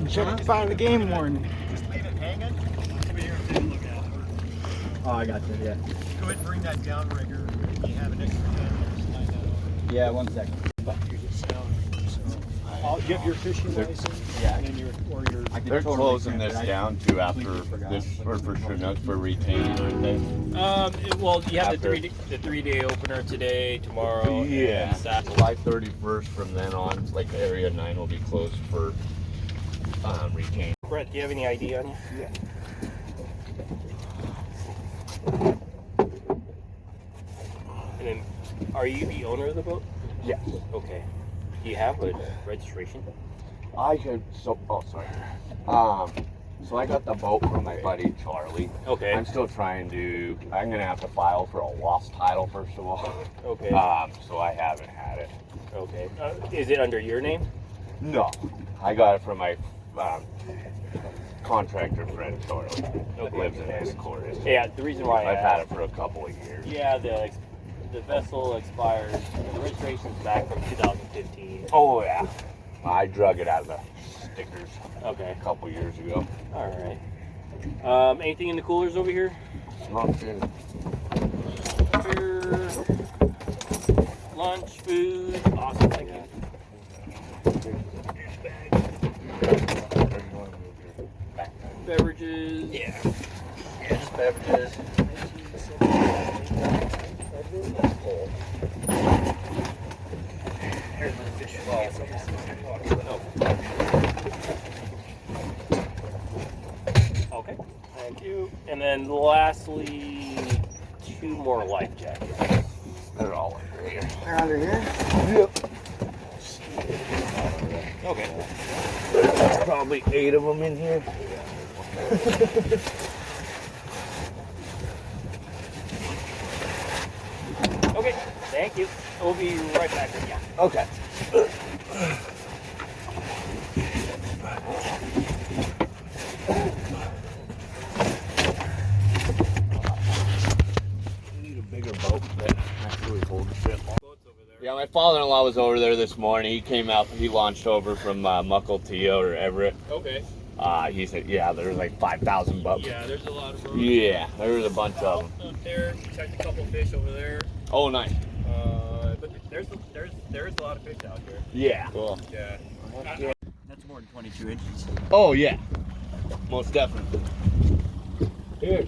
checked by the game warden. Just leave it hanging. Come here and take a look at it. Oh, I got you, yeah. Go ahead and bring that downrigger. You have an extra gun there, slide that over. Yeah, 1 second. Puget Sound. You have your fishing license? Yeah. And then your They're closing this down too after this, or for Chinook for retaining, aren't they? Well, you have After- the 3-day opener today, tomorrow, Yeah, and Saturday. July 31st from then on, like Area 9 will be closed for retaining. Brett, do you have any ID on you? Yeah. And then, are you the owner of the boat? Yeah. Okay. Do you have a registration? I could, so I got the boat from my buddy Charlie. Okay. I'm still trying to, I'm gonna have to file for a lost title first of all. Okay. So I haven't had it. Okay. Is it under your name? No, I got it from my contractor friend Charlie that lives in Escort. Yeah. The reason why I've had it for a couple of years. Yeah, the vessel expires. The registration's back from 2015. Oh yeah, I drug it out of the stickers Okay. a couple years ago. All right. Anything in the coolers over here? Nothing. Beer, lunch, food. Awesome. Thank you. Beverages. Yeah, just beverages. Okay. Thank you. And then lastly, 2 more life jackets. They're all under here. They're under here? Yep. Okay. There's probably 8 of them in here. Okay. Thank you. We'll be right back with you. Okay. Need a bigger boat that actually holds shit. Yeah, my father-in-law was over there this morning. He came out, he launched over from Mukilteo or Everett. Okay. He said, yeah, there's like 5,000 bucks. Yeah, there's a lot of boats. Yeah, there was a bunch of them. Up there, checked a couple fish over there. Oh, nice. But there's a lot of fish out there. Yeah. Cool. Yeah. That's more than 22 inches. Oh, yeah. Most definitely. Here.